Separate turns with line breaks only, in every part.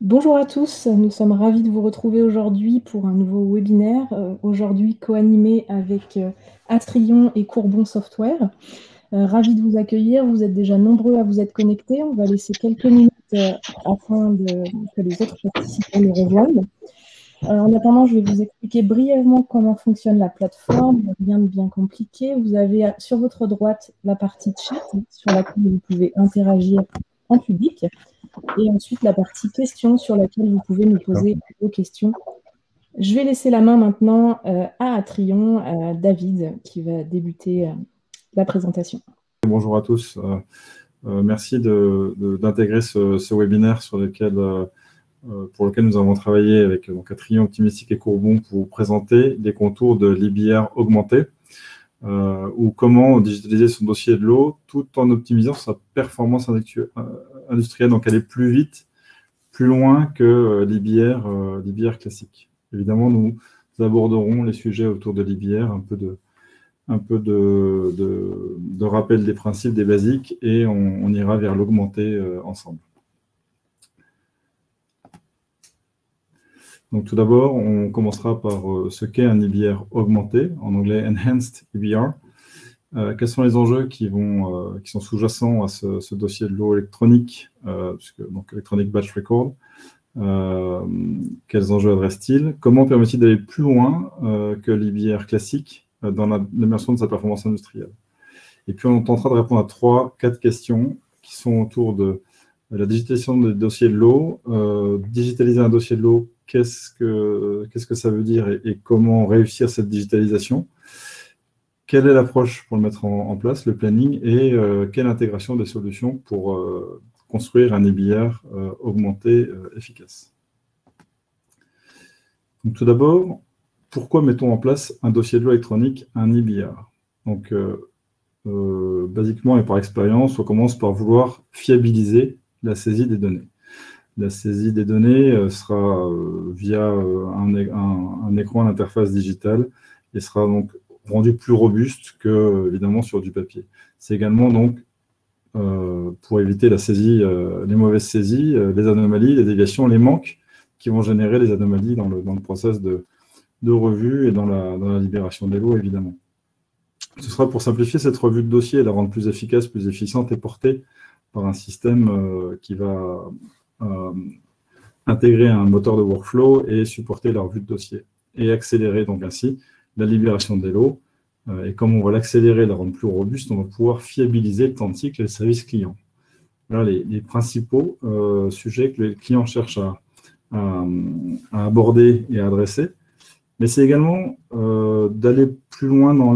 Bonjour à tous, nous sommes ravis de vous retrouver aujourd'hui pour un nouveau webinaire, aujourd'hui co-animé avec Atrion et Courbon Software. Ravis de vous accueillir, vous êtes déjà nombreux à vous être connectés, on va laisser quelques minutes que les autres participants nous rejoignent. En attendant, je vais vous expliquer brièvement comment fonctionne la plateforme, rien de bien compliqué. Vous avez sur votre droite la partie chat sur laquelle vous pouvez interagir en public. Et ensuite, la partie questions sur laquelle vous pouvez nous poser vos questions. Je vais laisser la main maintenant à Atrion, à David, qui va débuter la présentation.
Bonjour à tous. Merci d'intégrer ce webinaire pour lequel nous avons travaillé avec Atrion, Optimistic et Courbon pour vous présenter les contours de l'IBR augmenté ou comment digitaliser son dossier de l'eau tout en optimisant sa performance industrielle, donc aller plus vite, plus loin que l'IBR classique. Évidemment, nous aborderons les sujets autour de l'IBR, un peu de rappel des principes, des basiques, et on ira vers l'augmenté ensemble. Donc tout d'abord, on commencera par ce qu'est un IBR augmenté, en anglais Enhanced IBR. Quels sont les enjeux qui sont sous-jacents à ce dossier de l'eau électronique, donc Electronic Batch Record. Quels enjeux adresse-t-il? Comment permet-il d'aller plus loin que l'IBR classique dans l'immersion de sa performance industrielle? Et puis on tentera de répondre à 3-4 questions qui sont autour de la digitalisation des dossiers de l'eau. Digitaliser un dossier de l'eau, qu'est-ce que ça veut dire et comment réussir cette digitalisation? Quelle est l'approche pour le mettre en place, le planning, et quelle intégration des solutions pour construire un IBR augmenté efficace? Donc, tout d'abord, pourquoi mettons en place un dossier de l'eau électronique, un IBR? Donc, basiquement et par expérience, on commence par vouloir fiabiliser la saisie des données. La saisie des données sera via un écran d'interface digitale et sera donc rendu plus robuste que, évidemment, sur du papier. C'est également donc pour éviter la saisie, les mauvaises saisies, les anomalies, les déviations, les manques qui vont générer les anomalies dans le process de revue et dans la libération des lots, évidemment. Ce sera pour simplifier cette revue de dossier, la rendre plus efficace, plus efficiente et portée par un système qui va intégrer un moteur de workflow et supporter la revue de dossier et accélérer donc ainsi la libération des lots. Et comme on va l'accélérer, la rendre plus robuste, on va pouvoir fiabiliser le temps de cycle et le service client. Voilà les principaux sujets que les clients cherchent à aborder et à adresser. Mais c'est également d'aller plus loin dans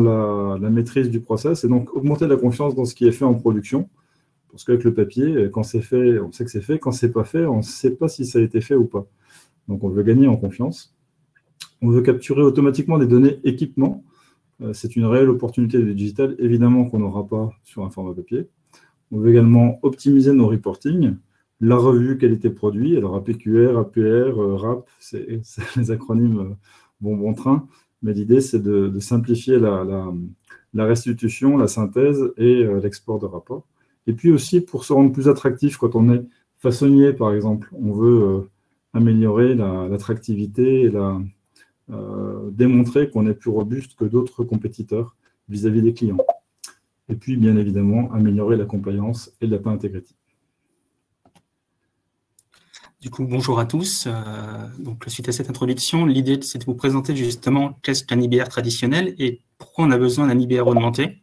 la maîtrise du process et donc augmenter la confiance dans ce qui est fait en production. Parce qu'avec le papier, quand c'est fait, on sait que c'est fait. Quand c'est pas fait, on ne sait pas si ça a été fait ou pas. Donc on veut gagner en confiance. On veut capturer automatiquement des données équipement. C'est une réelle opportunité du digital, évidemment qu'on n'aura pas sur un format papier. On veut également optimiser nos reporting, la revue qualité-produit, alors APQR, APR, RAP, c'est les acronymes bon train, mais l'idée c'est de simplifier la restitution, la synthèse et l'export de rapports. Et puis aussi pour se rendre plus attractif quand on est façonnier, par exemple, on veut améliorer l'attractivité et démontrer qu'on est plus robuste que d'autres compétiteurs vis-à-vis des clients. Et puis, bien évidemment, améliorer la compliance et la data integrity.
Du coup, bonjour à tous. Donc, suite à cette introduction, l'idée, c'est de vous présenter justement qu'est-ce qu'un IBR traditionnel et pourquoi on a besoin d'un IBR augmenté.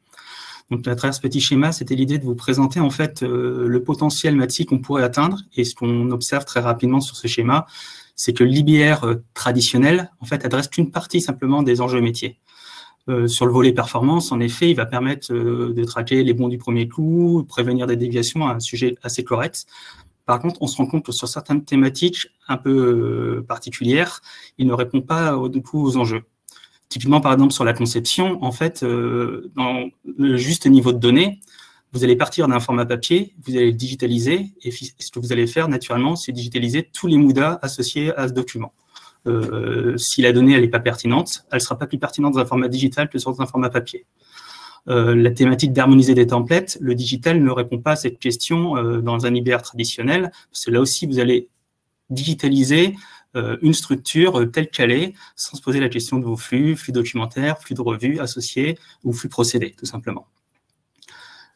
Donc, à travers ce petit schéma, c'était l'idée de vous présenter en fait le potentiel MATI qu'on pourrait atteindre. Et ce qu'on observe très rapidement sur ce schéma, c'est que l'IBR traditionnel, en fait, adresse qu'une partie simplement des enjeux métiers. Sur le volet performance, en effet, il va permettre de traquer les bons du premier coup, prévenir des déviations, un sujet assez correct. Par contre, on se rend compte que sur certaines thématiques un peu particulières, il ne répond pas du coup aux enjeux. Typiquement, par exemple, sur la conception, en fait, dans le juste niveau de données, vous allez partir d'un format papier, vous allez le digitaliser, et ce que vous allez faire, naturellement, c'est digitaliser tous les MUDA associés à ce document. Si la donnée n'est pas pertinente, elle ne sera pas plus pertinente dans un format digital que sur un format papier. La thématique d'harmoniser des templates, le digital ne répond pas à cette question dans un IBR traditionnel, parce que là aussi, vous allez digitaliser une structure telle qu'elle est, sans se poser la question de vos flux documentaires, flux de revues associés ou flux procédés, tout simplement.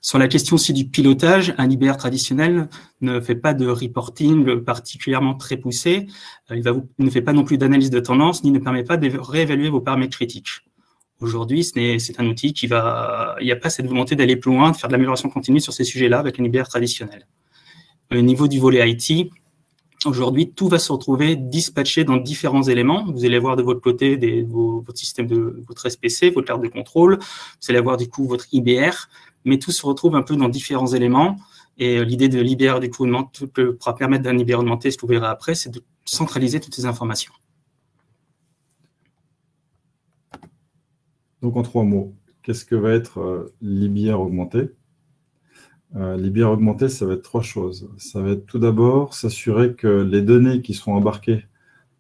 Sur la question aussi du pilotage, un IBR traditionnel ne fait pas de reporting particulièrement très poussé, il ne fait pas non plus d'analyse de tendance, ni ne permet pas de réévaluer vos paramètres critiques. Aujourd'hui, c'est un outil il n'y a pas cette volonté d'aller plus loin, de faire de l'amélioration continue sur ces sujets-là avec un IBR traditionnel. Au niveau du volet IT, aujourd'hui, tout va se retrouver dispatché dans différents éléments. Vous allez avoir de votre côté votre système votre SPC, votre carte de contrôle, vous allez avoir du coup votre IBR, mais tout se retrouve un peu dans différents éléments. Et l'idée de l'IBR du coup pourra permettre d'un IBR augmenté, ce que vous verrez après, c'est de centraliser toutes ces informations.
Donc en 3 mots, qu'est-ce que va être l'IBR augmenté? L'IBR augmenté, ça va être 3 choses. Ça va être tout d'abord s'assurer que les données qui sont embarquées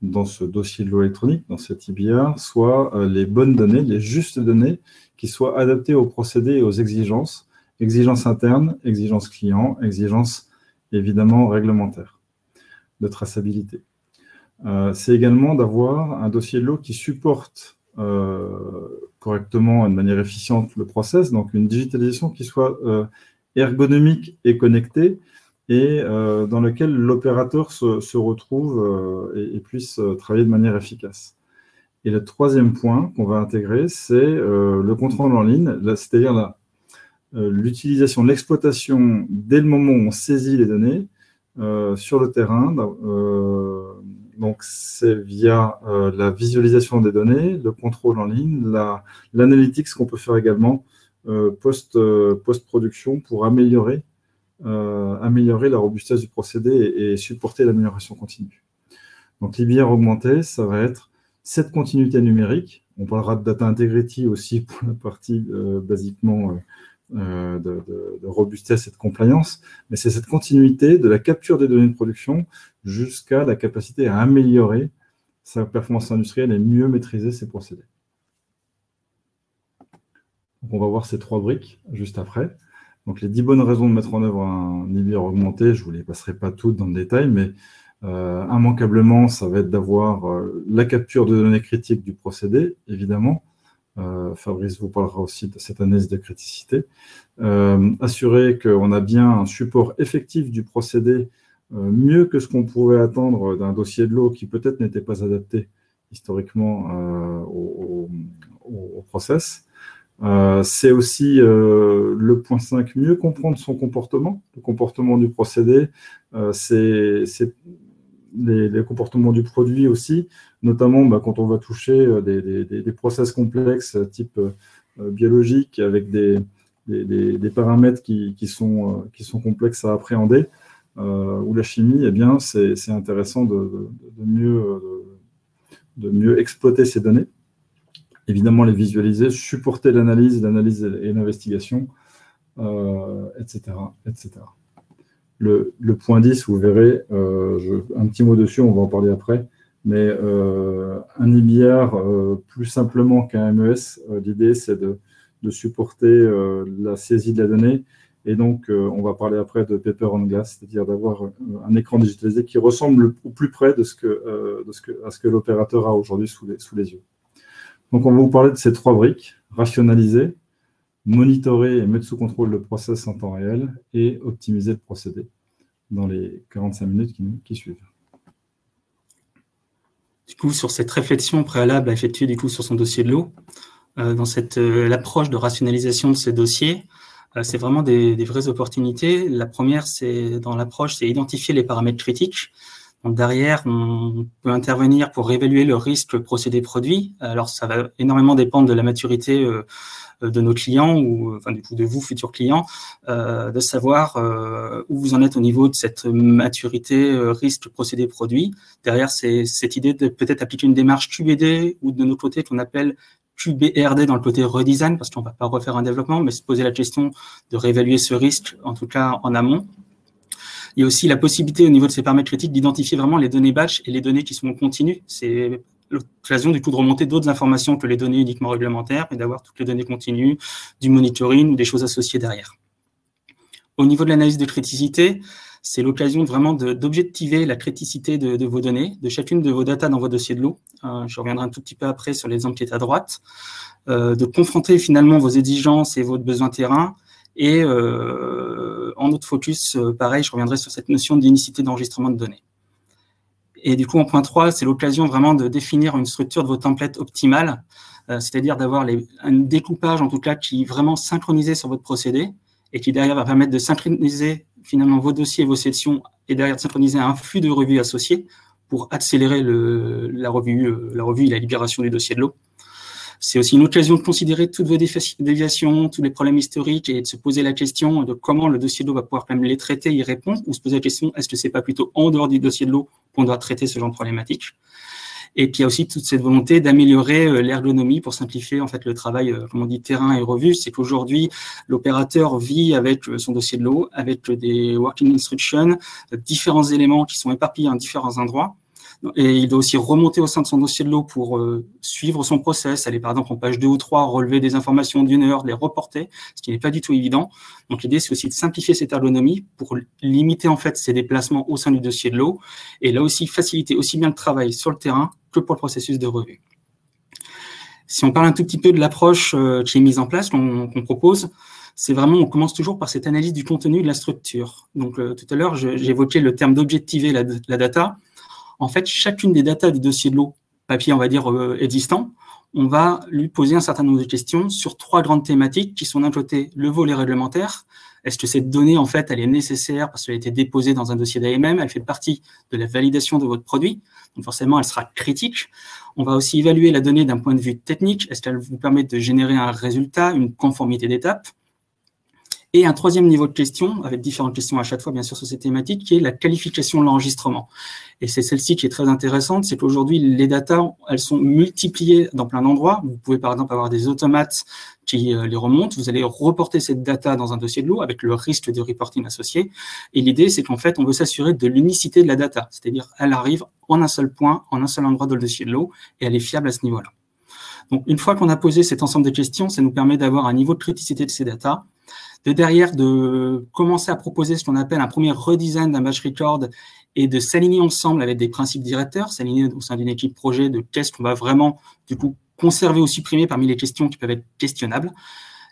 dans ce dossier de l'eau électronique, dans cet IBR, soient les bonnes données, les justes données, qui soient adaptées aux procédés et aux exigences internes, exigences clients, exigences évidemment réglementaires de traçabilité. C'est également d'avoir un dossier de l'eau qui supporte correctement et de manière efficiente le process, donc une digitalisation qui soit ergonomique et connectée, et dans lequel l'opérateur se retrouve et puisse travailler de manière efficace. Et le 3e point qu'on va intégrer, c'est le contrôle en ligne, c'est-à-dire l'utilisation, l'exploitation dès le moment où on saisit les données sur le terrain. Donc c'est via la visualisation des données, le contrôle en ligne, l'analytics qu'on peut faire également post-production pour améliorer la robustesse du procédé et supporter l'amélioration continue. Donc l'IBR augmenté, ça va être cette continuité numérique. On parlera de data integrity aussi pour la partie basiquement de robustesse et de compliance, mais c'est cette continuité de la capture des données de production jusqu'à la capacité à améliorer sa performance industrielle et mieux maîtriser ses procédés. Donc on va voir ces 3 briques juste après. Donc les 10 bonnes raisons de mettre en œuvre un IBR augmenté, je ne vous les passerai pas toutes dans le détail, mais immanquablement, ça va être d'avoir la capture de données critiques du procédé, évidemment. Fabrice vous parlera aussi de cette analyse de criticité. Assurer qu'on a bien un support effectif du procédé, mieux que ce qu'on pouvait attendre d'un dossier de l'eau qui peut-être n'était pas adapté historiquement au process. C'est aussi le point 5, mieux comprendre son comportement, le comportement du procédé, c'est les comportements du produit aussi, notamment quand on va toucher des process complexes type biologique avec des paramètres qui sont complexes à appréhender, ou la chimie, eh bien c'est intéressant de mieux exploiter ces données. Évidemment, les visualiser, supporter l'analyse et l'investigation, etc., etc. Le point 10, vous verrez, un petit mot dessus, on va en parler après, mais un IBR, plus simplement qu'un MES, l'idée c'est de supporter la saisie de la donnée, et donc on va parler après de paper on glass, c'est-à-dire d'avoir un écran digitalisé qui ressemble au plus près à ce que l'opérateur a aujourd'hui sous les yeux. Donc, on va vous parler de ces 3 briques: rationaliser, monitorer et mettre sous contrôle le process en temps réel et optimiser le procédé dans les 45 minutes qui suivent.
Du coup, sur cette réflexion préalable à effectuer du coup sur son dossier de l'eau, dans l'approche de rationalisation de ces dossiers, c'est vraiment des vraies opportunités. La première, c'est identifier les paramètres critiques. Donc derrière, on peut intervenir pour réévaluer le risque procédé produit. Alors, ça va énormément dépendre de la maturité de nos clients ou enfin, du coup de vous, futurs clients, de savoir où vous en êtes au niveau de cette maturité risque procédé produit. Derrière, c'est cette idée de peut-être appliquer une démarche QBD ou de notre côté qu'on appelle QBRD dans le côté redesign, parce qu'on ne va pas refaire un développement, mais se poser la question de réévaluer ce risque, en tout cas en amont. Il y a aussi la possibilité au niveau de ces paramètres critiques d'identifier vraiment les données batch et les données qui sont en continu. C'est l'occasion du coup de remonter d'autres informations que les données uniquement réglementaires et d'avoir toutes les données continues, du monitoring ou des choses associées derrière. Au niveau de l'analyse de criticité, c'est l'occasion vraiment d'objectiver la criticité de vos données, de chacune de vos datas dans vos dossiers de l'eau. Je reviendrai un tout petit peu après sur l'exemple qui est à droite. De confronter finalement vos exigences et vos besoins terrain. Et en autre focus, pareil, je reviendrai sur cette notion d'unicité d'enregistrement de données. Et du coup, en point 3, c'est l'occasion vraiment de définir une structure de vos templates optimale, c'est-à-dire d'avoir un découpage, en tout cas, qui est vraiment synchronisé sur votre procédé et qui derrière va permettre de synchroniser finalement vos dossiers et vos sections et derrière de synchroniser un flux de revues associées pour accélérer la revue et la libération du dossier de l'eau. C'est aussi une occasion de considérer toutes vos déviations, tous les problèmes historiques et de se poser la question de comment le dossier de l'eau va pouvoir même les traiter, y répondre, ou se poser la question, est-ce que c'est pas plutôt en dehors du dossier de l'eau qu'on doit traiter ce genre de problématique? Et puis il y a aussi toute cette volonté d'améliorer l'ergonomie pour simplifier en fait le travail, comme on dit, terrain et revue. C'est qu'aujourd'hui, l'opérateur vit avec son dossier de l'eau, avec des working instructions, différents éléments qui sont éparpillés en différents endroits. Et il doit aussi remonter au sein de son dossier de l'eau pour suivre son process, aller par exemple en page 2 ou 3, relever des informations d'une heure, les reporter, ce qui n'est pas du tout évident. Donc l'idée, c'est aussi de simplifier cette ergonomie pour limiter en fait ces déplacements au sein du dossier de l'eau et là aussi faciliter aussi bien le travail sur le terrain que pour le processus de revue. Si on parle un tout petit peu de l'approche qui est mise en place, qu'on propose, c'est vraiment, on commence toujours par cette analyse du contenu et de la structure. Donc tout à l'heure, j'évoquais le terme d'objectiver la data. En fait, chacune des datas du dossier de l'eau, papier, on va dire, existant, on va lui poser un certain nombre de questions sur 3 grandes thématiques qui sont d'un côté le volet réglementaire. Est-ce que cette donnée, en fait, elle est nécessaire parce qu'elle a été déposée dans un dossier d'AMM, elle fait partie de la validation de votre produit, donc forcément, elle sera critique. On va aussi évaluer la donnée d'un point de vue technique. Est-ce qu'elle vous permet de générer un résultat, une conformité d'étape? Et un troisième niveau de question, avec différentes questions à chaque fois, bien sûr, sur ces thématiques, qui est la qualification de l'enregistrement. Et c'est celle-ci qui est très intéressante, c'est qu'aujourd'hui, les datas, elles sont multipliées dans plein d'endroits. Vous pouvez, par exemple, avoir des automates qui les remontent. Vous allez reporter cette data dans un dossier de l'eau avec le risque de reporting associé. Et l'idée, c'est qu'en fait, on veut s'assurer de l'unicité de la data. C'est-à-dire, elle arrive en un seul point, en un seul endroit dans le dossier de l'eau, et elle est fiable à ce niveau-là. Donc, une fois qu'on a posé cet ensemble de questions, ça nous permet d'avoir un niveau de criticité de ces datas, de derrière de commencer à proposer ce qu'on appelle un premier redesign d'un batch record et de s'aligner ensemble avec des principes directeurs, s'aligner au sein d'une équipe projet de qu'est-ce qu'on va vraiment du coup conserver ou supprimer parmi les questions qui peuvent être questionnables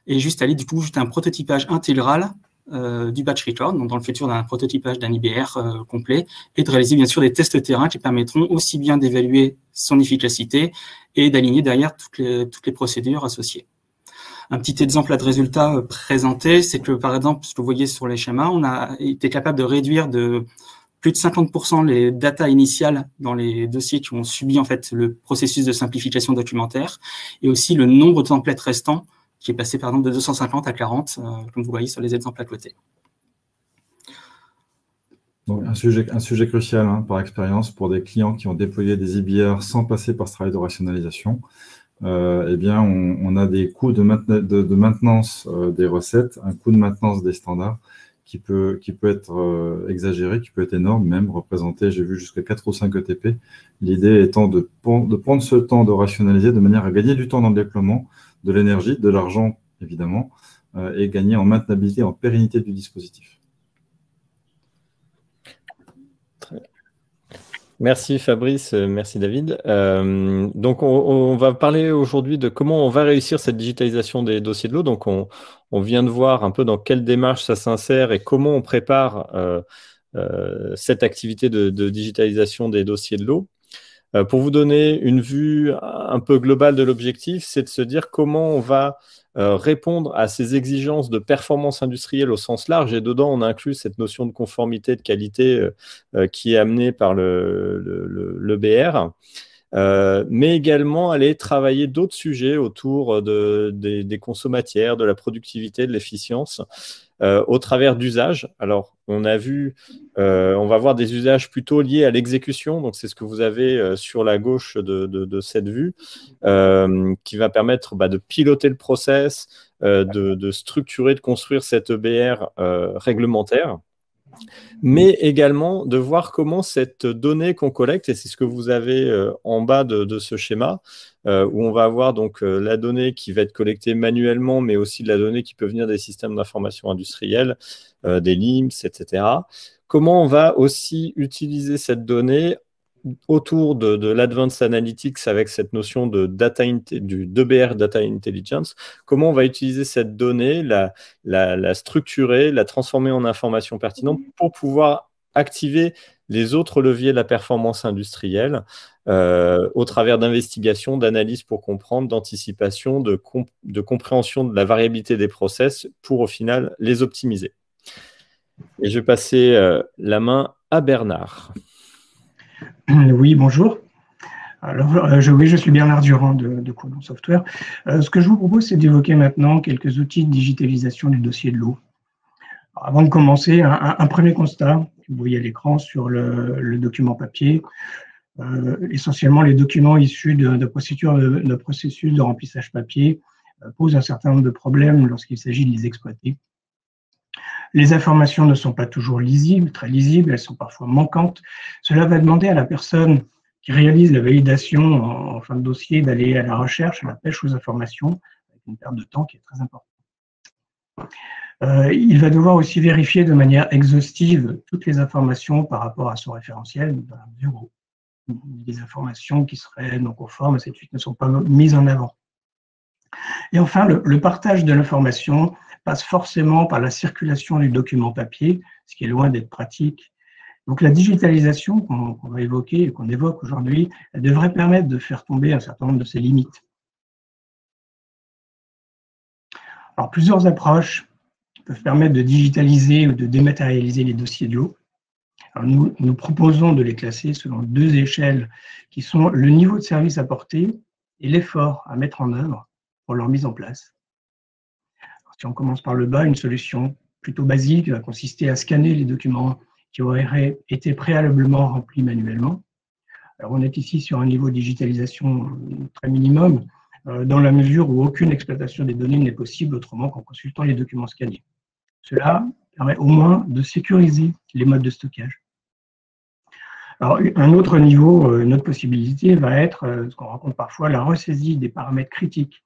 et juste aller du coup juste un prototypage intégral du batch record, donc dans le futur d'un prototypage d'un IBR complet et de réaliser bien sûr des tests terrain qui permettront aussi bien d'évaluer son efficacité et d'aligner derrière toutes les procédures associées. Un petit exemple de résultat présenté, c'est que, par exemple, ce que vous voyez sur les schémas, on a été capable de réduire de plus de 50% les datas initiales dans les dossiers qui ont subi, en fait, le processus de simplification documentaire et aussi le nombre de templates restants qui est passé, par exemple, de 250 à 40, comme vous voyez sur les exemples à côté.
Donc, un sujet crucial par expérience pour des clients qui ont déployé des IBR sans passer par ce travail de rationalisation. Eh bien, on a des coûts de maintenance des recettes, un coût de maintenance des standards qui peut être exagéré, qui peut être énorme, même représenté, j'ai vu jusqu'à 4 ou 5 ETP. L'idée étant de prendre ce temps de rationaliser de manière à gagner du temps dans le déploiement, de l'énergie, de l'argent, évidemment, et gagner en maintenabilité, en pérennité du dispositif.
Merci Fabrice, merci David. Donc on va parler aujourd'hui de comment on va réussir cette digitalisation des dossiers de l'eau. Donc on vient de voir un peu dans quelle démarche ça s'insère et comment on prépare cette activité de digitalisation des dossiers de l'eau. Pour vous donner une vue un peu globale de l'objectif, c'est de se dire comment on va répondre à ces exigences de performance industrielle au sens large. Et dedans, on inclut cette notion de conformité, de qualité qui est amenée par le BR. Mais également aller travailler d'autres sujets autour des consommateurs, de la productivité, de l'efficience, au travers d'usages. Alors, on a vu, on va voir des usages plutôt liés à l'exécution, donc c'est ce que vous avez sur la gauche de cette vue, qui va permettre de piloter le process, de structurer, de construire cette EBR réglementaire. mais également de voir comment cette donnée qu'on collecte, et c'est ce que vous avez en bas de ce schéma, où on va avoir donc la donnée qui va être collectée manuellement, mais aussi de la donnée qui peut venir des systèmes d'information industriels, des LIMS, etc. Comment on va aussi utiliser cette donnée autour de l'Advanced Analytics avec cette notion de du DBR Data Intelligence, comment on va utiliser cette donnée, la structurer, la transformer en information pertinente pour pouvoir activer les autres leviers de la performance industrielle au travers d'investigations, d'analyses pour comprendre, d'anticipation, de compréhension de la variabilité des process pour au final les optimiser. Et je vais passer la main à Bernard.
Oui, bonjour. Alors, je suis Bernard Durand de Courbon Software. Ce que je vous propose, c'est d'évoquer maintenant quelques outils de digitalisation du dossier de l'eau. Avant de commencer, un premier constat, vous voyez à l'écran sur le document papier, essentiellement les documents issus de processus de remplissage papier posent un certain nombre de problèmes lorsqu'il s'agit de les exploiter. Les informations ne sont pas toujours lisibles, très lisibles, elles sont parfois manquantes. Cela va demander à la personne qui réalise la validation en fin de dossier d'aller à la recherche, à la pêche aux informations, avec une perte de temps qui est très importante. Il va devoir aussi vérifier de manière exhaustive toutes les informations par rapport à son référentiel, dans la mesure où des informations qui seraient non conformes à cette suite ne sont pas mises en avant. Et enfin, le partage de l'information passe forcément par la circulation du document papier, ce qui est loin d'être pratique. Donc la digitalisation qu'on va évoquer et qu'on évoque aujourd'hui, elle devrait permettre de faire tomber un certain nombre de ses limites. Alors plusieurs approches peuvent permettre de digitaliser ou de dématérialiser les dossiers de l'eau. Nous proposons de les classer selon deux échelles qui sont le niveau de service apporté et l'effort à mettre en œuvre pour leur mise en place. Alors, si on commence par le bas, une solution plutôt basique va consister à scanner les documents qui auraient été préalablement remplis manuellement. Alors, on est ici sur un niveau de digitalisation très minimum, dans la mesure où aucune exploitation des données n'est possible autrement qu'en consultant les documents scannés. Cela permet au moins de sécuriser les modes de stockage. Alors, un autre niveau, une autre possibilité va être ce qu'on rencontre parfois, la ressaisie des paramètres critiques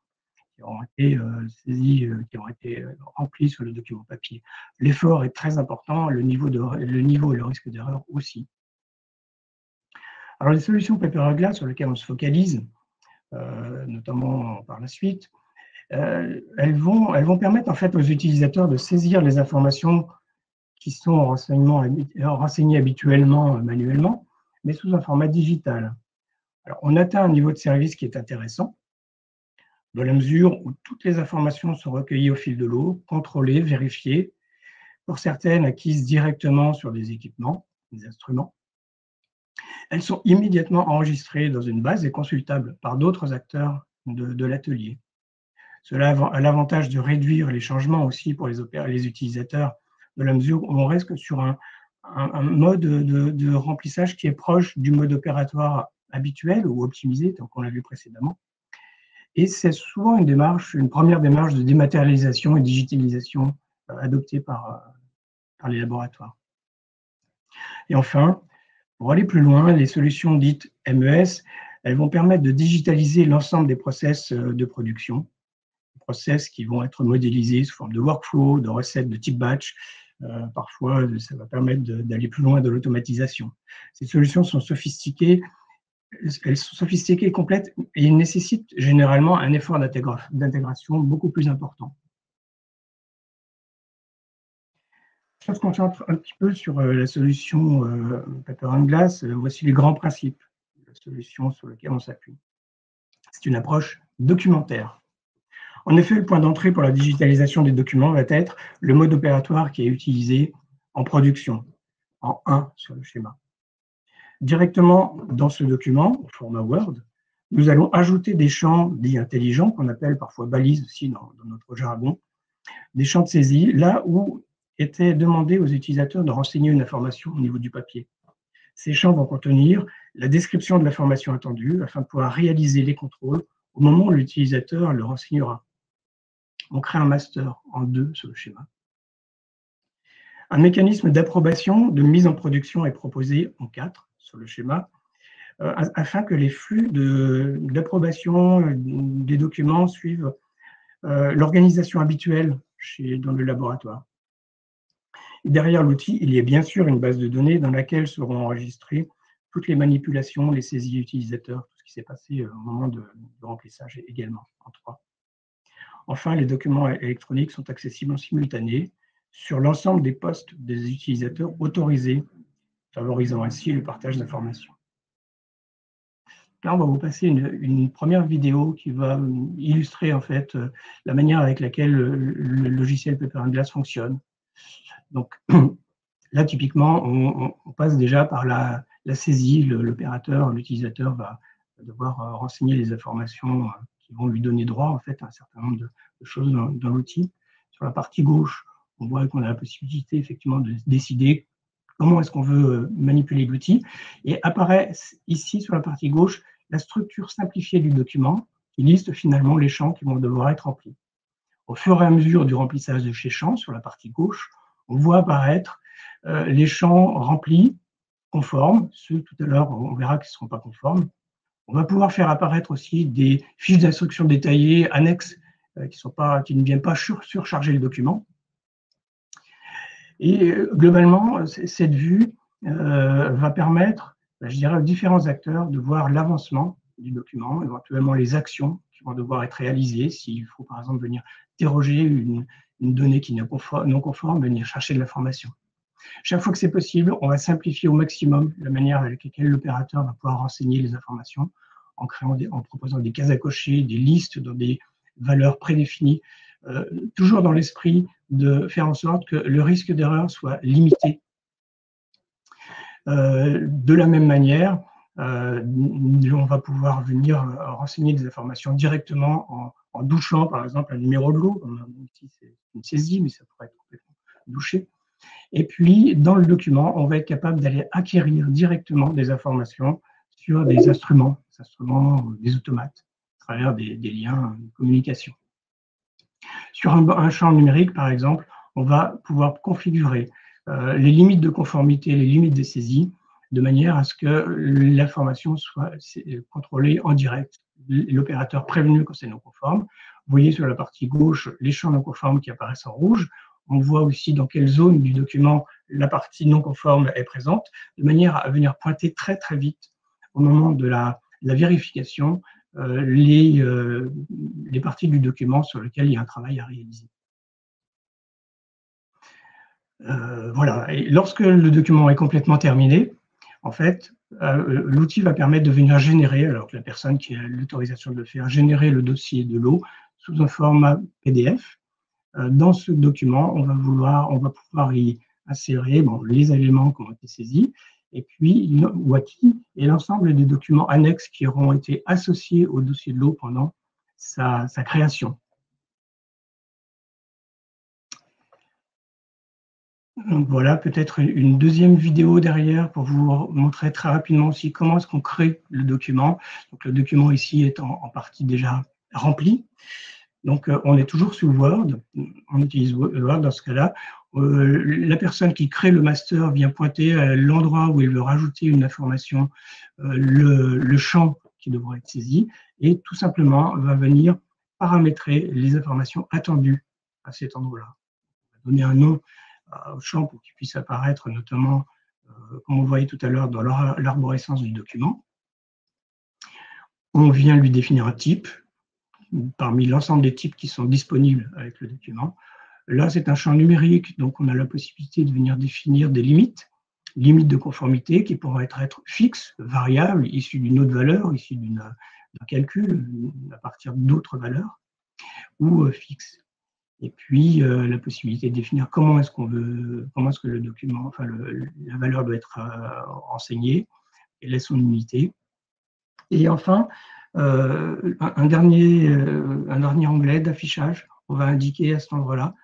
qui ont été saisis, qui ont été remplis sur le document papier. L'effort est très important, le niveau et le risque d'erreur aussi. Alors, les solutions Paper-Glass sur lesquelles on se focalise, notamment par la suite, elles vont permettre en fait aux utilisateurs de saisir les informations qui sont renseignées habituellement manuellement, mais sous un format digital. Alors, on atteint un niveau de service qui est intéressant, dans la mesure où toutes les informations sont recueillies au fil de l'eau, contrôlées, vérifiées, pour certaines acquises directement sur des équipements, des instruments. Elles sont immédiatement enregistrées dans une base et consultables par d'autres acteurs de l'atelier. Cela a l'avantage de réduire les changements aussi pour les utilisateurs, de la mesure où on reste sur un mode de remplissage qui est proche du mode opératoire habituel ou optimisé, tant qu'on l'a vu précédemment. Et c'est souvent une première démarche de dématérialisation et digitalisation adoptée par les laboratoires. Et enfin, pour aller plus loin, les solutions dites MES, elles vont permettre de digitaliser l'ensemble des process de production, process qui vont être modélisés sous forme de workflow, de recettes de type batch. Parfois, ça va permettre d'aller plus loin de l'automatisation. Ces solutions sont sophistiquées, et complètes, et nécessitent généralement un effort d'intégration beaucoup plus important. Si on se concentre un petit peu sur la solution Paper-Glass, voici les grands principes de la solution sur laquelle on s'appuie. C'est une approche documentaire. En effet, le point d'entrée pour la digitalisation des documents va être le mode opératoire qui est utilisé en production, en 1 sur le schéma. Directement dans ce document, au format Word, nous allons ajouter des champs dits intelligents, qu'on appelle parfois balises aussi dans notre jargon, des champs de saisie, là où était demandé aux utilisateurs de renseigner une information au niveau du papier. Ces champs vont contenir la description de l'information attendue afin de pouvoir réaliser les contrôles au moment où l'utilisateur le renseignera. On crée un master en 2 sur le schéma. Un mécanisme d'approbation, de mise en production est proposé en 4 sur le schéma, afin que les flux d'approbation des documents suivent l'organisation habituelle dans le laboratoire. Et derrière l'outil, il y a bien sûr une base de données dans laquelle seront enregistrées toutes les manipulations, les saisies utilisateurs, tout ce qui s'est passé au moment de remplissage également, en 3. Enfin, les documents électroniques sont accessibles en simultané sur l'ensemble des postes des utilisateurs autorisés, favorisant ainsi le partage d'informations. Là, on va vous passer une première vidéo qui va illustrer en fait la manière avec laquelle le logiciel Paper & Glass fonctionne. Donc là, typiquement, on passe déjà par la saisie. L'opérateur, l'utilisateur va devoir renseigner les informations qui vont lui donner droit en fait à un certain nombre de choses dans l'outil. Sur la partie gauche, on voit qu'on a la possibilité effectivement de décider comment est-ce qu'on veut manipuler l'outil. Et apparaît ici sur la partie gauche la structure simplifiée du document qui liste finalement les champs qui vont devoir être remplis. Au fur et à mesure du remplissage de ces champs, sur la partie gauche, on voit apparaître les champs remplis, conformes. Ceux tout à l'heure, on verra qu'ils ne seront pas conformes. On va pouvoir faire apparaître aussi des fiches d'instructions détaillées, annexes, qui ne viennent pas surcharger le document. Et globalement, cette vue va permettre, je dirais, aux différents acteurs de voir l'avancement du document, éventuellement les actions qui vont devoir être réalisées, s'il faut par exemple venir déroger une donnée qui est non conforme, venir chercher de l'information. Chaque fois que c'est possible, on va simplifier au maximum la manière avec laquelle l'opérateur va pouvoir renseigner les informations en proposant des cases à cocher, des listes dans des valeurs prédéfinies, toujours dans l'esprit de faire en sorte que le risque d'erreur soit limité. De la même manière, on va pouvoir venir renseigner des informations directement en douchant, par exemple, un numéro de lot. Ici, c'est une saisie, mais ça pourrait être complètement douché. Et puis, dans le document, on va être capable d'aller acquérir directement des informations sur des instruments, des automates, à travers des liens de communication. Sur un champ numérique, par exemple, on va pouvoir configurer les limites de conformité, les limites des saisies, de manière à ce que l'information soit contrôlée en direct. L'opérateur prévenu quand c'est non conforme. Vous voyez sur la partie gauche les champs non conformes qui apparaissent en rouge. On voit aussi dans quelle zone du document la partie non conforme est présente, de manière à venir pointer très très vite au moment de la vérification les parties du document sur lesquelles il y a un travail à réaliser. Voilà. Et lorsque le document est complètement terminé, en fait, l'outil va permettre de venir générer, alors que la personne qui a l'autorisation de le faire, générer le dossier de l'eau sous un format PDF. Dans ce document, on va pouvoir y insérer les éléments qui ont été saisis, et puis ou acquis, et l'ensemble des documents annexes qui auront été associés au dossier de l'eau pendant sa création. Donc voilà, peut-être une deuxième vidéo derrière pour vous montrer très rapidement aussi comment est-ce qu'on crée le document. Donc le document ici est en partie déjà rempli. Donc on est toujours sous Word, on utilise Word dans ce cas-là. La personne qui crée le master vient pointer à l'endroit où il veut rajouter une information, le champ qui devra être saisi, et tout simplement va venir paramétrer les informations attendues à cet endroit-là. On va donner un nom au champ pour qu'il puisse apparaître, notamment, comme on voyait tout à l'heure, dans l'arborescence du document. On vient lui définir un type, parmi l'ensemble des types qui sont disponibles avec le document. Là, c'est un champ numérique, donc on a la possibilité de venir définir des limites de conformité qui pourront être fixes, variables, issues d'une autre valeur, issues d'un calcul à partir d'autres valeurs, ou fixes. Et puis, la possibilité de définir comment est-ce que le document, enfin la valeur doit être enseignée, quelle est son unité. Et enfin, un dernier onglet d'affichage, on va indiquer à cet endroit-là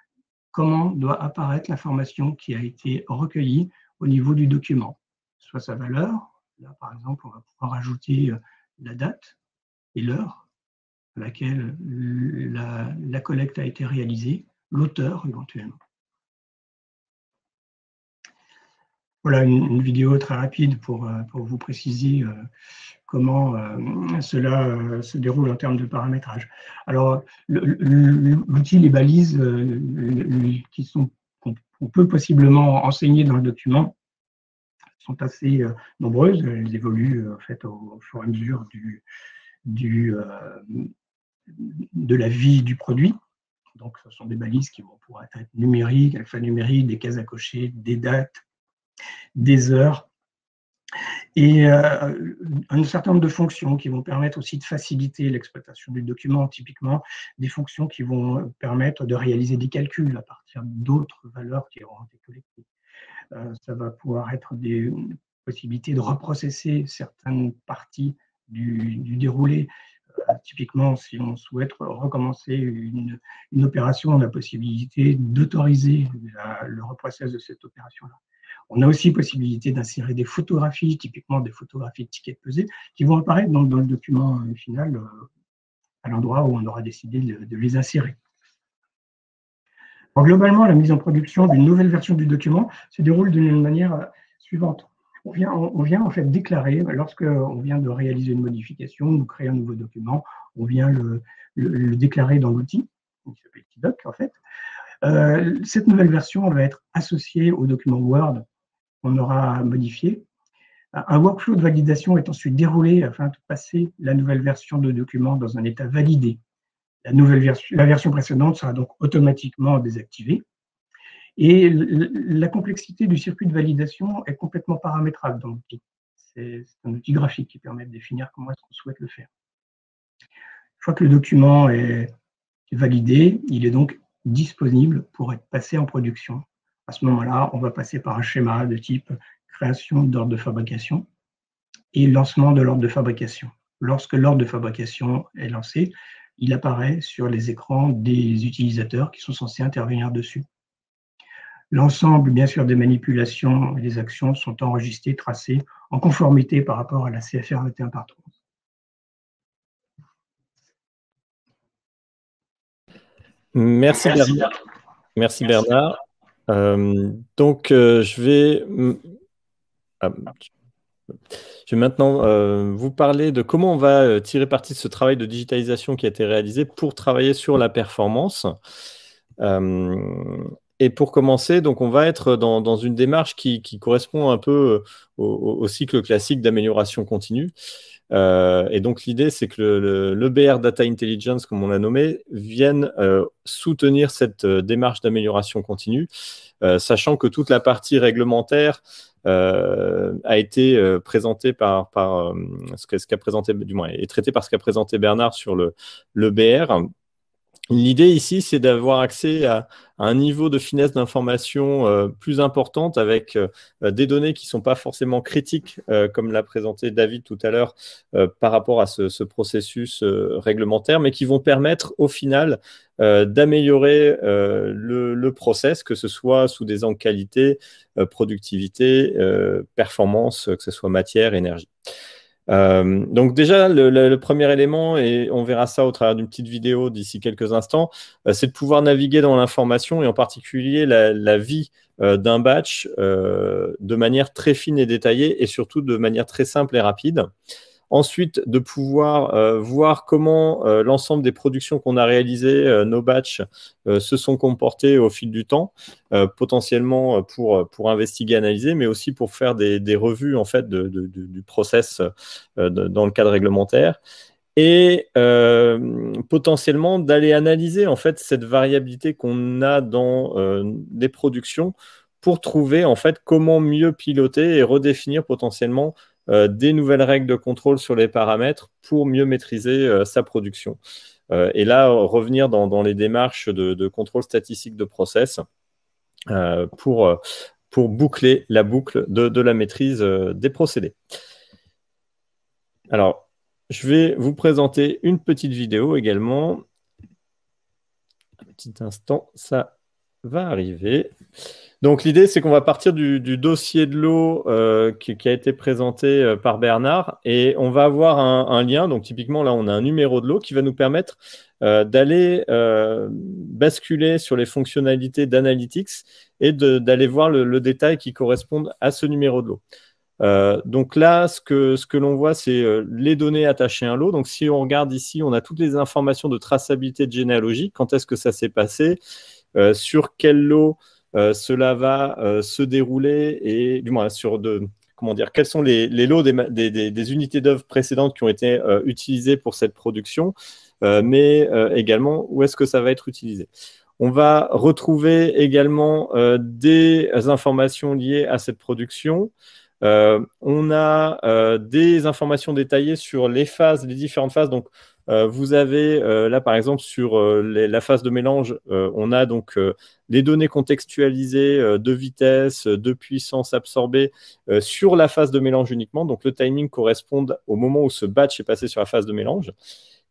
comment doit apparaître l'information qui a été recueillie au niveau du document, soit sa valeur. Là, par exemple, on va pouvoir ajouter la date et l'heure à laquelle la collecte a été réalisée, l'auteur éventuellement. Voilà une vidéo très rapide pour vous préciser comment cela se déroule en termes de paramétrage. Alors, l'outil, les balises qu'on peut possiblement enseigner dans le document sont assez nombreuses. Elles évoluent en fait au fur et à mesure de la vie du produit. Donc, ce sont des balises qui vont pouvoir être numériques, alphanumériques, des cases à cocher, des dates, des heures, et un certain nombre de fonctions qui vont permettre aussi de faciliter l'exploitation du document, typiquement des fonctions qui vont permettre de réaliser des calculs à partir d'autres valeurs qui auront été collectées. Ça va pouvoir être des possibilités de reprocesser certaines parties du déroulé. Typiquement, si on souhaite recommencer une opération, on a la possibilité d'autoriser le reprocess de cette opération-là. On a aussi possibilité d'insérer des photographies, typiquement des photographies de tickets pesés, qui vont apparaître dans le document final à l'endroit où on aura décidé de les insérer. Alors, globalement, la mise en production d'une nouvelle version du document se déroule d'une manière suivante. On vient en fait déclarer, lorsqu'on vient de réaliser une modification, de créer un nouveau document, on vient le déclarer dans l'outil, qui s'appelle Tidoc en fait. Cette nouvelle version va être associée au document Word qu'on aura modifié. Un workflow de validation est ensuite déroulé afin de passer la nouvelle version de document dans un état validé. La version précédente sera donc automatiquement désactivée. Et la complexité du circuit de validation est complètement paramétrable dans l'outil. C'est un outil graphique qui permet de définir comment est-ce qu'on souhaite le faire. Une fois que le document est validé, il est donc disponible pour être passé en production. À ce moment-là, on va passer par un schéma de type création d'ordre de fabrication et lancement de l'ordre de fabrication. Lorsque l'ordre de fabrication est lancé, il apparaît sur les écrans des utilisateurs qui sont censés intervenir dessus. L'ensemble, bien sûr, des manipulations et des actions sont enregistrées, tracées en conformité par rapport à la CFR 21 par 3.
Merci Bernard. Merci Bernard. Donc, je vais maintenant vous parler de comment on va tirer parti de ce travail de digitalisation qui a été réalisé pour travailler sur la performance. Et pour commencer, donc on va être dans une démarche qui correspond un peu au cycle classique d'amélioration continue. Et donc l'idée, c'est que l'EBR Data Intelligence, comme on l'a nommé, vienne soutenir cette démarche d'amélioration continue, sachant que toute la partie réglementaire a été présentée par ce qu'a présenté, du moins, est traitée par ce qu'a présenté Bernard sur l'EBR. L'idée ici, c'est d'avoir accès à un niveau de finesse d'information plus importante avec des données qui ne sont pas forcément critiques, comme l'a présenté David tout à l'heure, par rapport à ce processus réglementaire, mais qui vont permettre au final d'améliorer le process, que ce soit sous des angles qualité, productivité, performance, que ce soit matière, énergie. Donc déjà, le premier élément, et on verra ça au travers d'une petite vidéo d'ici quelques instants, c'est de pouvoir naviguer dans l'information et en particulier la vie d'un batch de manière très fine et détaillée et surtout de manière très simple et rapide. Ensuite, de pouvoir voir comment l'ensemble des productions qu'on a réalisées, nos batchs, se sont comportés au fil du temps, potentiellement pour investiguer, analyser, mais aussi pour faire des revues en fait, du process dans le cadre réglementaire. Et potentiellement d'aller analyser en fait, cette variabilité qu'on a dans les productions pour trouver en fait, comment mieux piloter et redéfinir potentiellement des nouvelles règles de contrôle sur les paramètres pour mieux maîtriser sa production. Et là, revenir dans les démarches de contrôle statistique de process pour boucler la boucle de la maîtrise des procédés. Alors, je vais vous présenter une petite vidéo également. Un petit instant, ça va arriver. Donc, l'idée, c'est qu'on va partir du dossier de l'eau qui a été présenté par Bernard et on va avoir un lien. Donc, typiquement, là, on a un numéro de l'eau qui va nous permettre d'aller basculer sur les fonctionnalités d'analytics et d'aller voir le détail qui correspond à ce numéro de lot. Donc là, ce que l'on voit, c'est les données attachées à un lot. Donc si on regarde ici, on a toutes les informations de traçabilité de généalogie. Quand est-ce que ça s'est passé, sur quel lot cela va se dérouler, et du moins quels sont les lots des unités d'œuvre précédentes qui ont été utilisées pour cette production, mais également où est-ce que ça va être utilisé. On va retrouver également des informations liées à cette production. On a des informations détaillées sur les différentes phases. Donc, vous avez là, par exemple, sur la phase de mélange, on a donc les données contextualisées de vitesse, de puissance absorbée sur la phase de mélange uniquement. Donc, le timing correspond au moment où ce batch est passé sur la phase de mélange.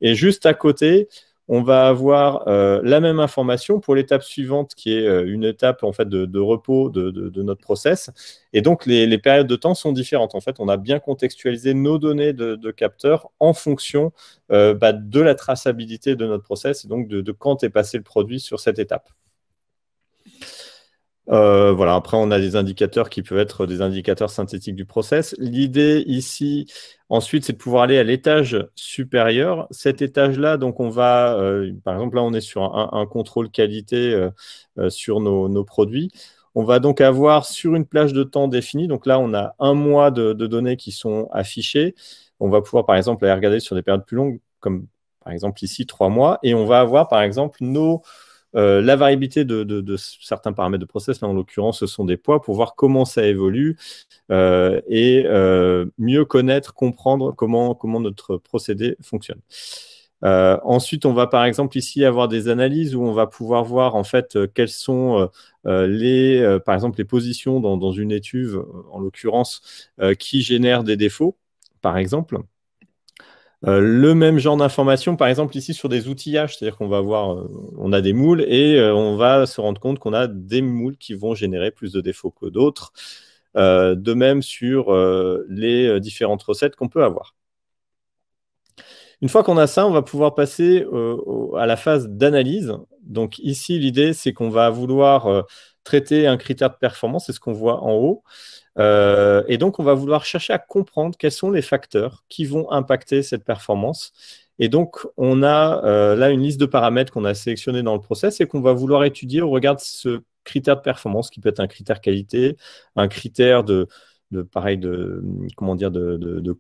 Et juste à côté, on va avoir la même information pour l'étape suivante, qui est une étape en fait, de repos de notre process. Et donc, les périodes de temps sont différentes. En fait, on a bien contextualisé nos données de capteurs en fonction de la traçabilité de notre process et donc de quand est passé le produit sur cette étape. Voilà. Après, on a des indicateurs qui peuvent être des indicateurs synthétiques du process. L'idée ici, ensuite, c'est de pouvoir aller à l'étage supérieur. Cet étage-là, donc on va, par exemple, là, on est sur un contrôle qualité sur nos produits. On va donc avoir sur une plage de temps définie, donc là, on a 1 mois de données qui sont affichées. On va pouvoir, par exemple, aller regarder sur des périodes plus longues, comme par exemple ici, 3 mois. Et on va avoir, par exemple, la variabilité de certains paramètres de process, là en l'occurrence ce sont des poids, pour voir comment ça évolue et mieux connaître, comprendre comment notre procédé fonctionne. Ensuite, on va par exemple ici avoir des analyses où on va pouvoir voir en fait quelles sont par exemple les positions dans une étuve, en l'occurrence, qui génèrent des défauts, par exemple. Le même genre d'information, par exemple, ici sur des outillages, c'est-à-dire qu'on va avoir, on a des moules et on va se rendre compte qu'on a des moules qui vont générer plus de défauts que d'autres. De même sur les différentes recettes qu'on peut avoir. Une fois qu'on a ça, on va pouvoir passer à la phase d'analyse. Donc ici, l'idée, c'est qu'on va vouloir traiter un critère de performance, c'est ce qu'on voit en haut. Et donc, on va vouloir chercher à comprendre quels sont les facteurs qui vont impacter cette performance. Et donc, on a là une liste de paramètres qu'on a sélectionnés dans le process et qu'on va vouloir étudier au regard de ce critère de performance, qui peut être un critère qualité, un critère de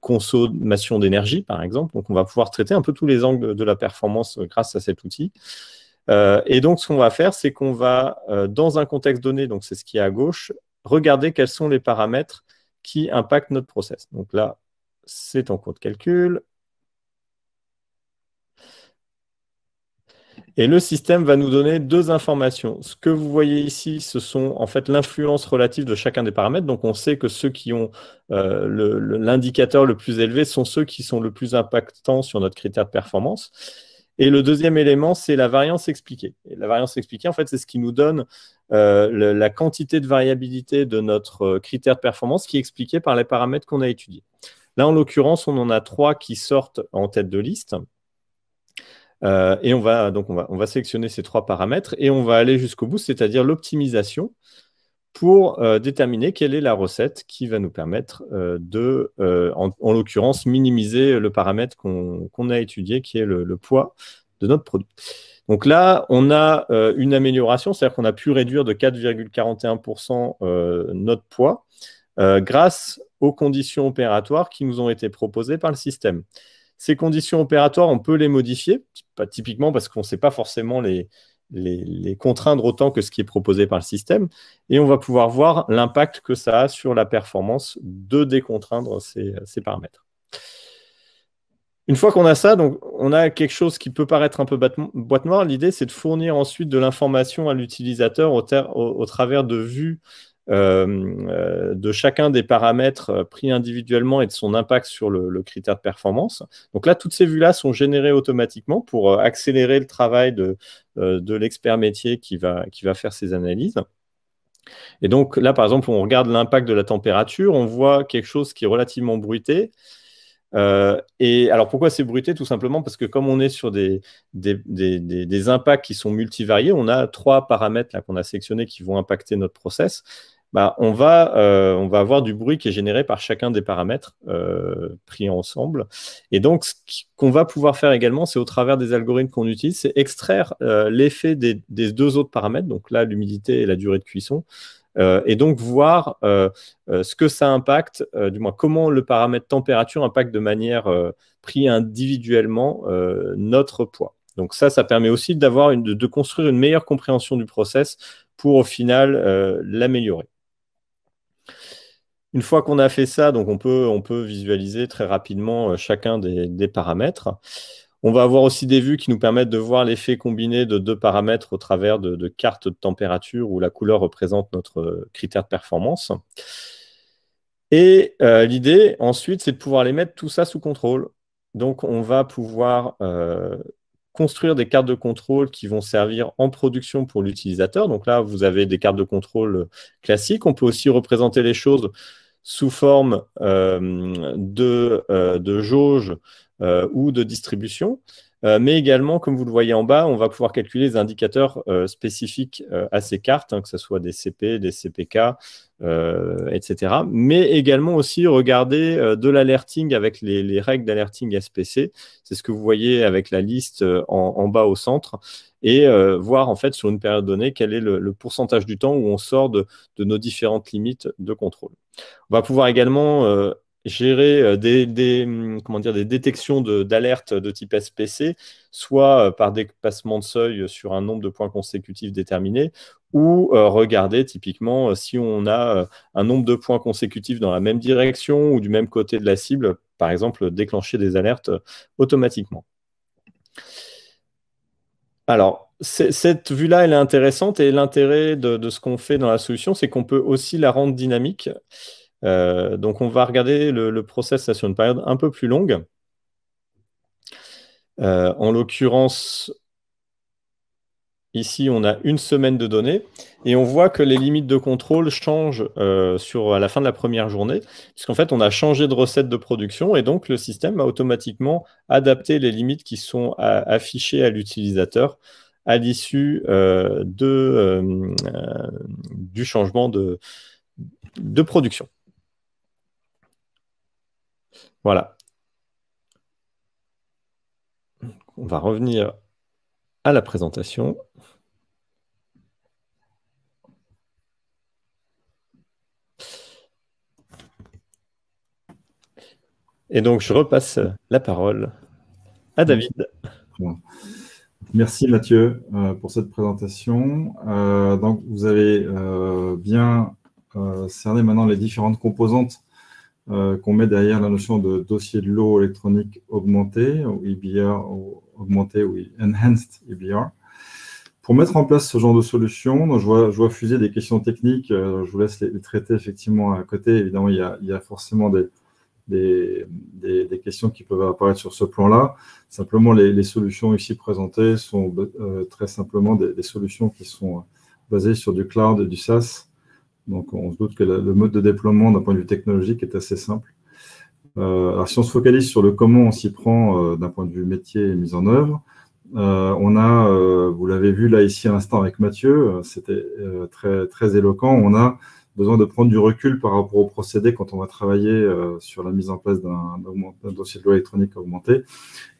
consommation d'énergie, par exemple. Donc, on va pouvoir traiter un peu tous les angles de la performance grâce à cet outil. Et donc, ce qu'on va faire, c'est qu'on va, dans un contexte donné, donc c'est ce qui est à gauche, regarder quels sont les paramètres qui impactent notre process. Donc là, c'est en cours de calcul. Et le système va nous donner 2 informations. Ce que vous voyez ici, ce sont en fait l'influence relative de chacun des paramètres. Donc, on sait que ceux qui ont l'indicateur le plus élevé sont ceux qui sont le plus impactants sur notre critère de performance. Et le deuxième élément, c'est la variance expliquée. Et la variance expliquée, en fait, c'est ce qui nous donne la quantité de variabilité de notre critère de performance qui est expliquée par les paramètres qu'on a étudiés. Là, en l'occurrence, on en a 3 qui sortent en tête de liste. Et on va sélectionner ces 3 paramètres et on va aller jusqu'au bout, c'est-à-dire l'optimisation, pour déterminer quelle est la recette qui va nous permettre en l'occurrence, minimiser le paramètre qu'on a étudié, qui est le poids de notre produit. Donc là, on a une amélioration, c'est-à-dire qu'on a pu réduire de 4,41% notre poids grâce aux conditions opératoires qui nous ont été proposées par le système. Ces conditions opératoires, on peut les modifier, pas typiquement parce qu'on ne sait pas forcément les contraindre autant que ce qui est proposé par le système, et on va pouvoir voir l'impact que ça a sur la performance de décontraindre ces paramètres. Une fois qu'on a ça, donc, on a quelque chose qui peut paraître un peu boîte noire. L'idée, c'est de fournir ensuite de l'information à l'utilisateur au travers de vues de chacun des paramètres pris individuellement et de son impact sur le critère de performance. Donc là, toutes ces vues-là sont générées automatiquement pour accélérer le travail de l'expert métier qui va faire ces analyses. Et donc là, par exemple, on regarde l'impact de la température, on voit quelque chose qui est relativement bruité. Et alors, pourquoi c'est bruité? Tout simplement parce que comme on est sur des impacts qui sont multivariés, on a 3 paramètres qu'on a sélectionnés qui vont impacter notre process. Bah, on va avoir du bruit qui est généré par chacun des paramètres pris ensemble. Et donc, ce qu'on va pouvoir faire également, c'est au travers des algorithmes qu'on utilise, c'est extraire l'effet des 2 autres paramètres, donc là, l'humidité et la durée de cuisson, et donc voir ce que ça impacte, du moins comment le paramètre température impacte de manière pris individuellement notre poids. Donc ça permet aussi de construire une meilleure compréhension du process pour au final l'améliorer. Une fois qu'on a fait ça, donc on peut visualiser très rapidement chacun des paramètres. On va avoir aussi des vues qui nous permettent de voir l'effet combiné de 2 paramètres au travers de cartes de température où la couleur représente notre critère de performance. Et l'idée, ensuite, c'est de pouvoir les mettre tout ça sous contrôle. Donc, on va pouvoir construire des cartes de contrôle qui vont servir en production pour l'utilisateur. Donc là, vous avez des cartes de contrôle classiques. On peut aussi représenter les choses sous forme de jauge ou de distribution. Mais également, comme vous le voyez en bas, on va pouvoir calculer les indicateurs spécifiques à ces cartes, que ce soit des CP, des CPK, etc. Mais également aussi regarder de l'alerting avec les règles d'alerting SPC. C'est ce que vous voyez avec la liste en bas au centre. Et voir en fait sur une période donnée quel est le pourcentage du temps où on sort de nos différentes limites de contrôle. On va pouvoir également gérer des détections d'alerte de type SPC, soit par dépassement de seuil sur un nombre de points consécutifs déterminé, ou regarder typiquement si on a un nombre de points consécutifs dans la même direction ou du même côté de la cible, par exemple déclencher des alertes automatiquement. Alors, cette vue-là, elle est intéressante et l'intérêt de ce qu'on fait dans la solution, c'est qu'on peut aussi la rendre dynamique. Donc, on va regarder le process sur une période un peu plus longue. En l'occurrence, ici, on a une semaine de données et on voit que les limites de contrôle changent à la fin de la première journée, puisqu'en fait, on a changé de recette de production et donc le système a automatiquement adapté les limites qui sont affichées à l'utilisateur à l'issue du changement de production. Voilà. On va revenir à la présentation. Et donc, je repasse la parole à David.
Merci Mathieu pour cette présentation. Donc, vous avez bien cerné maintenant les différentes composantes qu'on met derrière la notion de dossier de lot électronique augmenté, ou EBR augmenté, ou Enhanced EBR. Pour mettre en place ce genre de solution, donc je vois fuser des questions techniques, je vous laisse les traiter effectivement à côté. Évidemment, il y a forcément des questions qui peuvent apparaître sur ce plan-là. Simplement, les solutions ici présentées sont très simplement des solutions qui sont basées sur du cloud et du SaaS. Donc, on se doute que le mode de déploiement d'un point de vue technologique est assez simple. Alors, si on se focalise sur le comment on s'y prend d'un point de vue métier et mise en œuvre, on a, vous l'avez vu là ici à l'instant avec Mathieu, c'était très, très éloquent, on a besoin de prendre du recul par rapport au procédé quand on va travailler sur la mise en place d'un dossier de loi électronique augmenté.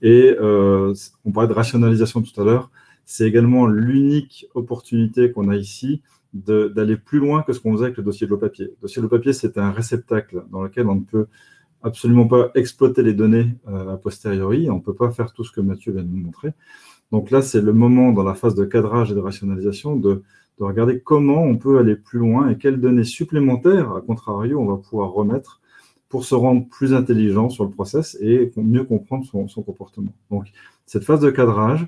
Et on parlait de rationalisation tout à l'heure, c'est également l'unique opportunité qu'on a ici d'aller plus loin que ce qu'on faisait avec le dossier de l'eau papier. Le dossier de l'eau papier, c'est un réceptacle dans lequel on ne peut absolument pas exploiter les données a posteriori. On ne peut pas faire tout ce que Mathieu vient de nous montrer. Donc là, c'est le moment dans la phase de cadrage et de rationalisation de regarder comment on peut aller plus loin et quelles données supplémentaires, à contrario, on va pouvoir remettre pour se rendre plus intelligent sur le process et mieux comprendre son comportement. Donc, cette phase de cadrage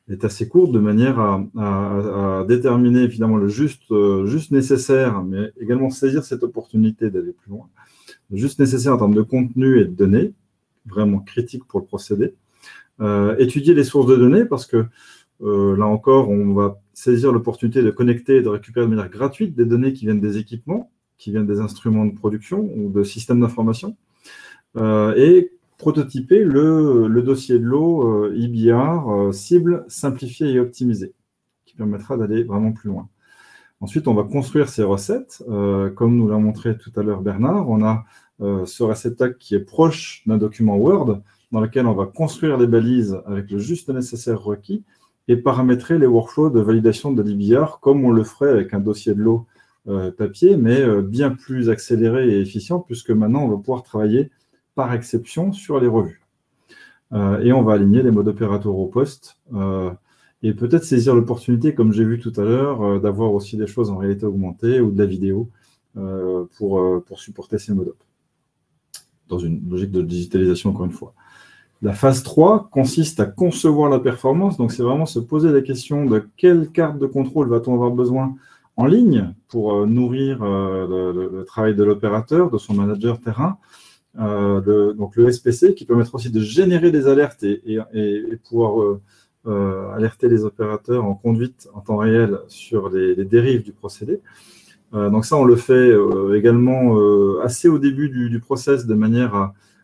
est assez courte de manière à déterminer évidemment le juste nécessaire, mais également saisir cette opportunité d'aller plus loin. Le juste nécessaire en termes de contenu et de données, vraiment critique pour le procédé. Étudier les sources de données parce que là encore, on va saisir l'opportunité de connecter et de récupérer de manière gratuite des données qui viennent des équipements, qui viennent des instruments de production ou de systèmes d'information. Et prototyper le dossier de l'eau IBR cible, simplifié et optimisé, qui permettra d'aller vraiment plus loin. Ensuite, on va construire ces recettes. Comme nous l'a montré tout à l'heure Bernard, on a ce réceptacle qui est proche d'un document Word, dans lequel on va construire les balises avec le juste nécessaire requis et paramétrer les workflows de validation de l'IBR comme on le ferait avec un dossier de l'eau papier, mais bien plus accéléré et efficient, puisque maintenant, on va pouvoir travailler par exception sur les revues. Et on va aligner les modes opérateurs au poste et peut-être saisir l'opportunité, comme j'ai vu tout à l'heure, d'avoir aussi des choses en réalité augmentée ou de la vidéo pour supporter ces modes op, dans une logique de digitalisation, encore une fois. La phase 3 consiste à concevoir la performance. Donc, c'est vraiment se poser la question de quelle carte de contrôle va-t-on avoir besoin en ligne pour nourrir le travail de l'opérateur, de son manager terrain. Donc, le SPC qui permettra aussi de générer des alertes et pouvoir alerter les opérateurs en conduite en temps réel sur les dérives du procédé. Donc, ça, on le fait également assez au début du process, de manière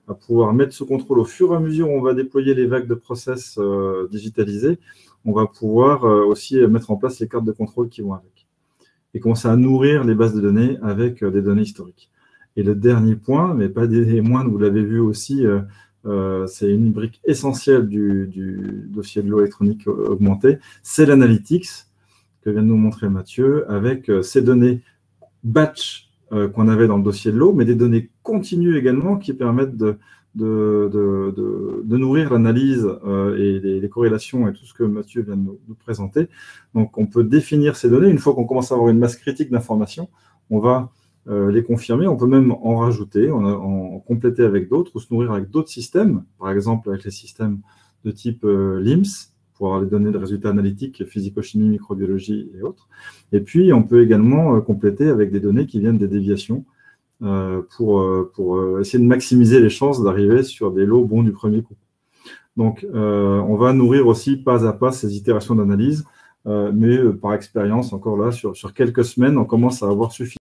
à pouvoir mettre ce contrôle au fur et à mesure où on va déployer les vagues de process digitalisées. On va pouvoir aussi mettre en place les cartes de contrôle qui vont avec. Et commencer à nourrir les bases de données avec des données historiques. Et le dernier point, mais pas des moindres, vous l'avez vu aussi, c'est une brique essentielle du dossier de l'eau électronique augmenté, c'est l'analytics, que vient de nous montrer Mathieu, avec ces données batch qu'on avait dans le dossier de l'eau, mais des données continues également qui permettent de nourrir l'analyse et les corrélations et tout ce que Mathieu vient de nous présenter. Donc, on peut définir ces données. Une fois qu'on commence à avoir une masse critique d'informations, on va les confirmer. On peut même en rajouter, en compléter avec d'autres, ou se nourrir avec d'autres systèmes, par exemple avec les systèmes de type LIMS, pour avoir les données de résultats analytiques, physico-chimie, microbiologie et autres. Et puis, on peut également compléter avec des données qui viennent des déviations pour essayer de maximiser les chances d'arriver sur des lots bons du premier coup. Donc, on va nourrir aussi pas à pas ces itérations d'analyse, mais par expérience, encore là, sur quelques semaines, on commence à avoir suffisamment